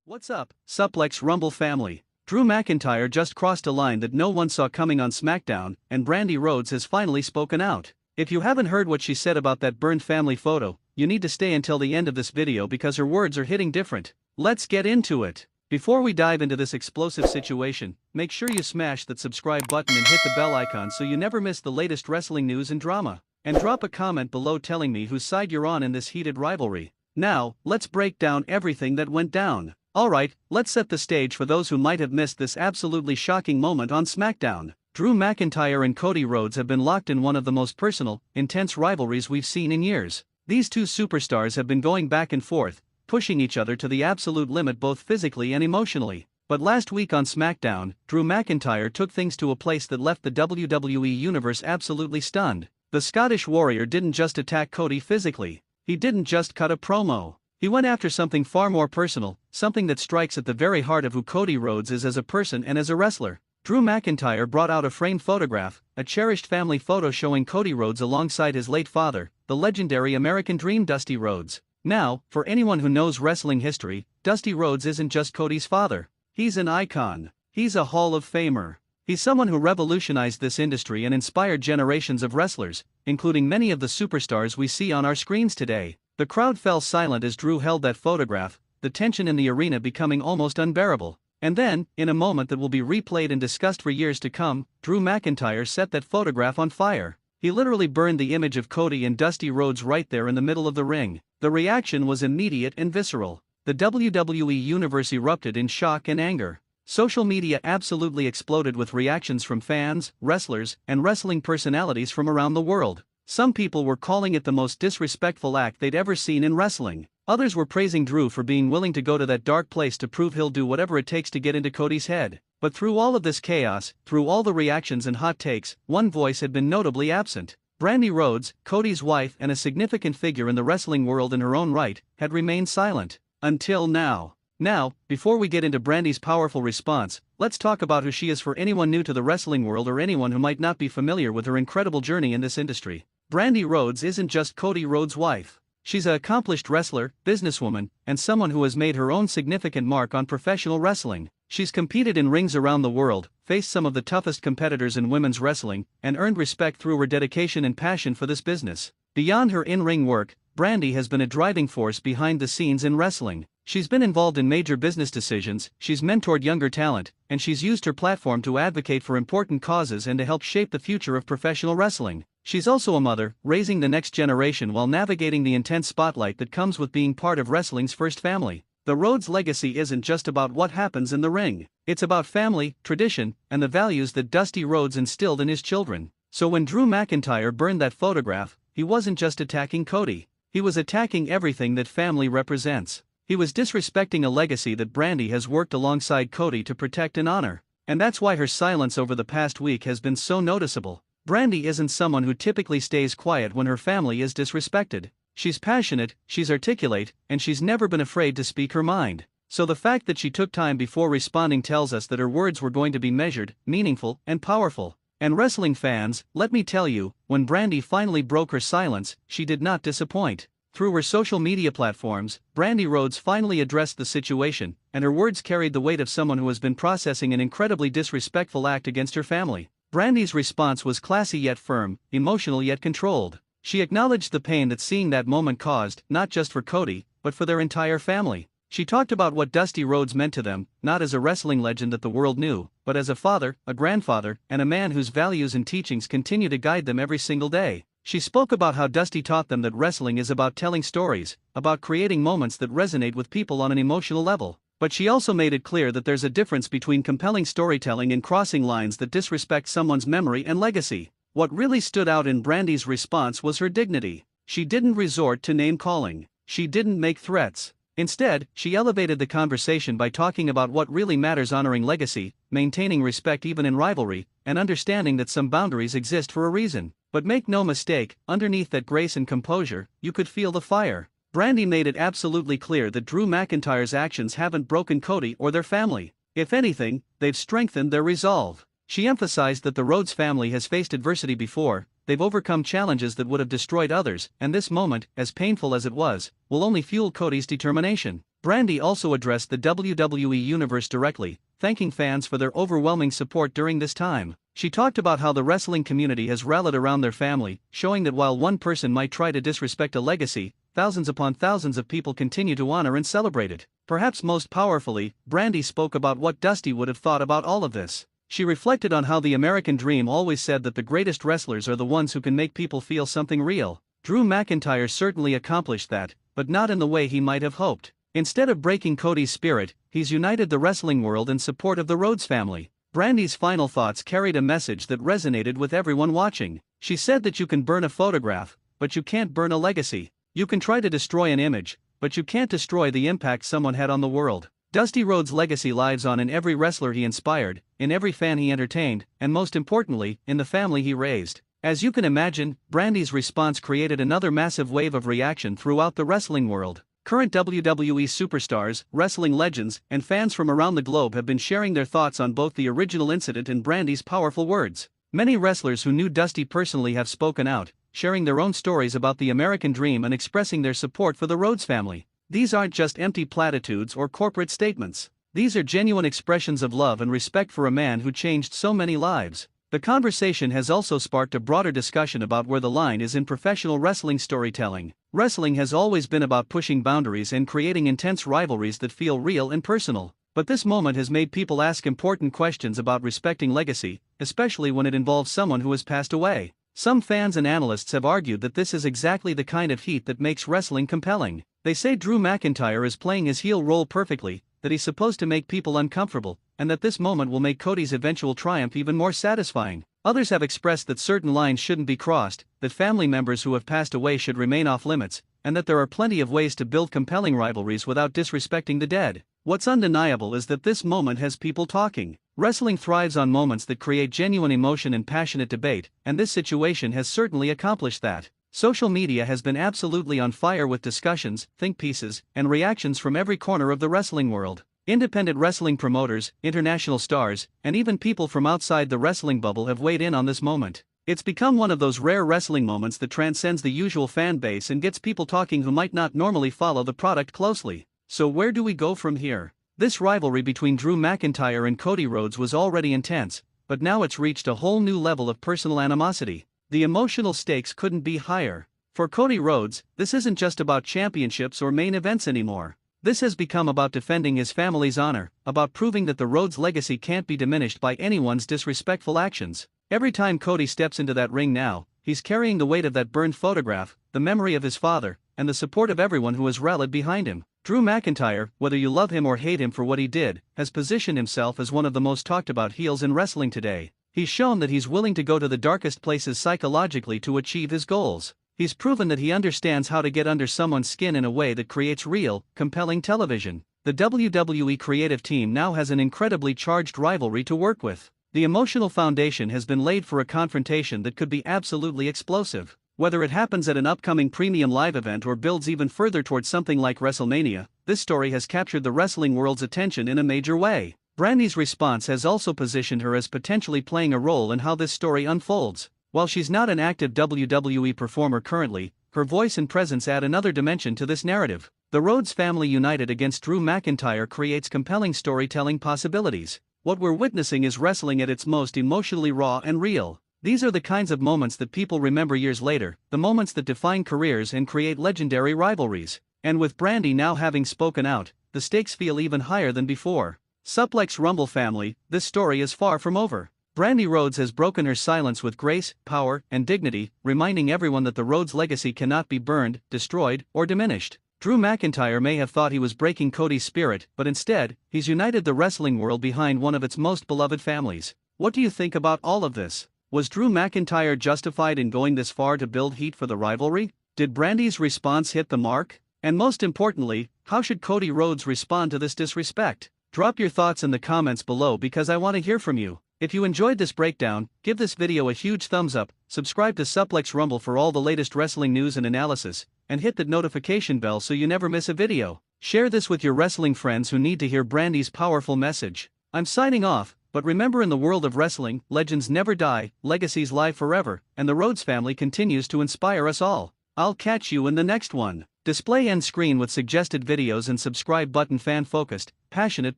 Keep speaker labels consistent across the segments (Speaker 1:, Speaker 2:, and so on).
Speaker 1: What's up, Suplex Rumble family? Drew McIntyre just crossed a line that no one saw coming on SmackDown, and Brandi Rhodes has finally spoken out. If you haven't heard what she said about that burned family photo, you need to stay until the end of this video because her words are hitting different. Let's get into it. Before we dive into this explosive situation, make sure you smash that subscribe button and hit the bell icon so you never miss the latest wrestling news and drama. And drop a comment below telling me whose side you're on in this heated rivalry. Now, let's break down everything that went down. Alright, let's set the stage for those who might have missed this absolutely shocking moment on SmackDown. Drew McIntyre and Cody Rhodes have been locked in one of the most personal, intense rivalries we've seen in years. These two superstars have been going back and forth, pushing each other to the absolute limit both physically and emotionally. But last week on SmackDown, Drew McIntyre took things to a place that left the WWE Universe absolutely stunned. The Scottish Warrior didn't just attack Cody physically. He didn't just cut a promo. He went after something far more personal, something that strikes at the very heart of who Cody Rhodes is as a person and as a wrestler. Drew McIntyre brought out a framed photograph, a cherished family photo showing Cody Rhodes alongside his late father, the legendary American Dream Dusty Rhodes. Now, for anyone who knows wrestling history, Dusty Rhodes isn't just Cody's father. He's an icon. He's a Hall of Famer. He's someone who revolutionized this industry and inspired generations of wrestlers, including many of the superstars we see on our screens today. The crowd fell silent as Drew held that photograph, the tension in the arena becoming almost unbearable. And then, in a moment that will be replayed and discussed for years to come, Drew McIntyre set that photograph on fire. He literally burned the image of Cody and Dusty Rhodes right there in the middle of the ring. The reaction was immediate and visceral. The WWE Universe erupted in shock and anger. Social media absolutely exploded with reactions from fans, wrestlers, and wrestling personalities from around the world. Some people were calling it the most disrespectful act they'd ever seen in wrestling. Others were praising Drew for being willing to go to that dark place to prove he'll do whatever it takes to get into Cody's head. But through all of this chaos, through all the reactions and hot takes, one voice had been notably absent. Brandi Rhodes, Cody's wife and a significant figure in the wrestling world in her own right, had remained silent. Until now. Now, before we get into Brandi's powerful response, let's talk about who she is for anyone new to the wrestling world or anyone who might not be familiar with her incredible journey in this industry. Brandi Rhodes isn't just Cody Rhodes' wife. She's an accomplished wrestler, businesswoman, and someone who has made her own significant mark on professional wrestling. She's competed in rings around the world, faced some of the toughest competitors in women's wrestling, and earned respect through her dedication and passion for this business. Beyond her in-ring work, Brandi has been a driving force behind the scenes in wrestling. She's been involved in major business decisions, she's mentored younger talent, and she's used her platform to advocate for important causes and to help shape the future of professional wrestling. She's also a mother, raising the next generation while navigating the intense spotlight that comes with being part of wrestling's first family. The Rhodes legacy isn't just about what happens in the ring. It's about family, tradition, and the values that Dusty Rhodes instilled in his children. So when Drew McIntyre burned that photograph, he wasn't just attacking Cody. He was attacking everything that family represents. He was disrespecting a legacy that Brandi has worked alongside Cody to protect and honor. And that's why her silence over the past week has been so noticeable. Brandi isn't someone who typically stays quiet when her family is disrespected. She's passionate, she's articulate, and she's never been afraid to speak her mind. So the fact that she took time before responding tells us that her words were going to be measured, meaningful, and powerful. And wrestling fans, let me tell you, when Brandi finally broke her silence, she did not disappoint. Through her social media platforms, Brandi Rhodes finally addressed the situation, and her words carried the weight of someone who has been processing an incredibly disrespectful act against her family. Brandi's response was classy yet firm, emotional yet controlled. She acknowledged the pain that seeing that moment caused, not just for Cody, but for their entire family. She talked about what Dusty Rhodes meant to them, not as a wrestling legend that the world knew, but as a father, a grandfather, and a man whose values and teachings continue to guide them every single day. She spoke about how Dusty taught them that wrestling is about telling stories, about creating moments that resonate with people on an emotional level. But she also made it clear that there's a difference between compelling storytelling and crossing lines that disrespect someone's memory and legacy. What really stood out in Brandi's response was her dignity. She didn't resort to name-calling. She didn't make threats. Instead, she elevated the conversation by talking about what really matters: honoring legacy, maintaining respect even in rivalry, and understanding that some boundaries exist for a reason. But make no mistake, underneath that grace and composure, you could feel the fire. Brandi made it absolutely clear that Drew McIntyre's actions haven't broken Cody or their family. If anything, they've strengthened their resolve. She emphasized that the Rhodes family has faced adversity before, they've overcome challenges that would have destroyed others, and this moment, as painful as it was, will only fuel Cody's determination. Brandi also addressed the WWE Universe directly, thanking fans for their overwhelming support during this time. She talked about how the wrestling community has rallied around their family, showing that while one person might try to disrespect a legacy, thousands upon thousands of people continue to honor and celebrate it. Perhaps most powerfully, Brandi spoke about what Dusty would have thought about all of this. She reflected on how the American dream always said that the greatest wrestlers are the ones who can make people feel something real. Drew McIntyre certainly accomplished that, but not in the way he might have hoped. Instead of breaking Cody's spirit, he's united the wrestling world in support of the Rhodes family. Brandi's final thoughts carried a message that resonated with everyone watching. She said that you can burn a photograph, but you can't burn a legacy. You can try to destroy an image, but you can't destroy the impact someone had on the world. Dusty Rhodes' legacy lives on in every wrestler he inspired, in every fan he entertained, and most importantly, in the family he raised. As you can imagine, Brandi's response created another massive wave of reaction throughout the wrestling world. Current WWE superstars, wrestling legends, and fans from around the globe have been sharing their thoughts on both the original incident and Brandi's powerful words. Many wrestlers who knew Dusty personally have spoken out, sharing their own stories about the American dream and expressing their support for the Rhodes family. These aren't just empty platitudes or corporate statements. These are genuine expressions of love and respect for a man who changed so many lives. The conversation has also sparked a broader discussion about where the line is in professional wrestling storytelling. Wrestling has always been about pushing boundaries and creating intense rivalries that feel real and personal. But this moment has made people ask important questions about respecting legacy, especially when it involves someone who has passed away. Some fans and analysts have argued that this is exactly the kind of heat that makes wrestling compelling. They say Drew McIntyre is playing his heel role perfectly, that he's supposed to make people uncomfortable, and that this moment will make Cody's eventual triumph even more satisfying. Others have expressed that certain lines shouldn't be crossed, that family members who have passed away should remain off limits, and that there are plenty of ways to build compelling rivalries without disrespecting the dead. What's undeniable is that this moment has people talking. Wrestling thrives on moments that create genuine emotion and passionate debate, and this situation has certainly accomplished that. Social media has been absolutely on fire with discussions, think pieces, and reactions from every corner of the wrestling world. Independent wrestling promoters, international stars, and even people from outside the wrestling bubble have weighed in on this moment. It's become one of those rare wrestling moments that transcends the usual fan base and gets people talking who might not normally follow the product closely. So where do we go from here? This rivalry between Drew McIntyre and Cody Rhodes was already intense, but now it's reached a whole new level of personal animosity. The emotional stakes couldn't be higher. For Cody Rhodes, this isn't just about championships or main events anymore. This has become about defending his family's honor, about proving that the Rhodes legacy can't be diminished by anyone's disrespectful actions. Every time Cody steps into that ring now, he's carrying the weight of that burned photograph, the memory of his father, and the support of everyone who has rallied behind him. Drew McIntyre, whether you love him or hate him for what he did, has positioned himself as one of the most talked about heels in wrestling today. He's shown that he's willing to go to the darkest places psychologically to achieve his goals. He's proven that he understands how to get under someone's skin in a way that creates real, compelling television. The WWE creative team now has an incredibly charged rivalry to work with. The emotional foundation has been laid for a confrontation that could be absolutely explosive. Whether it happens at an upcoming premium live event or builds even further towards something like WrestleMania, this story has captured the wrestling world's attention in a major way. Brandi's response has also positioned her as potentially playing a role in how this story unfolds. While she's not an active WWE performer currently, her voice and presence add another dimension to this narrative. The Rhodes family united against Drew McIntyre creates compelling storytelling possibilities. What we're witnessing is wrestling at its most emotionally raw and real. These are the kinds of moments that people remember years later, the moments that define careers and create legendary rivalries. And with Brandi now having spoken out, the stakes feel even higher than before. Suplex Rumble family, this story is far from over. Brandi Rhodes has broken her silence with grace, power, and dignity, reminding everyone that the Rhodes legacy cannot be burned, destroyed, or diminished. Drew McIntyre may have thought he was breaking Cody's spirit, but instead, he's united the wrestling world behind one of its most beloved families. What do you think about all of this? Was Drew McIntyre justified in going this far to build heat for the rivalry? Did Brandi's response hit the mark? And most importantly, how should Cody Rhodes respond to this disrespect? Drop your thoughts in the comments below because I want to hear from you. If you enjoyed this breakdown, give this video a huge thumbs up, subscribe to Suplex Rumble for all the latest wrestling news and analysis, and hit that notification bell so you never miss a video. Share this with your wrestling friends who need to hear Brandi's powerful message. I'm signing off, but remember, in the world of wrestling, legends never die, legacies live forever, and the Rhodes family continues to inspire us all. I'll catch you in the next one. Display end screen with suggested videos and subscribe button. Fan focused, passionate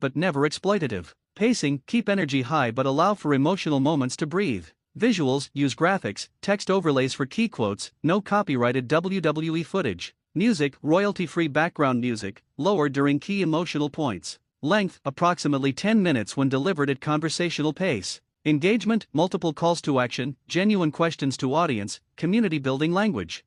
Speaker 1: but never exploitative. Pacing, keep energy high but allow for emotional moments to breathe. Visuals, use graphics, text overlays for key quotes, no copyrighted WWE footage. Music, royalty-free background music, lower during key emotional points. Length, approximately 10 minutes when delivered at conversational pace. Engagement, multiple calls to action, genuine questions to audience, community building language.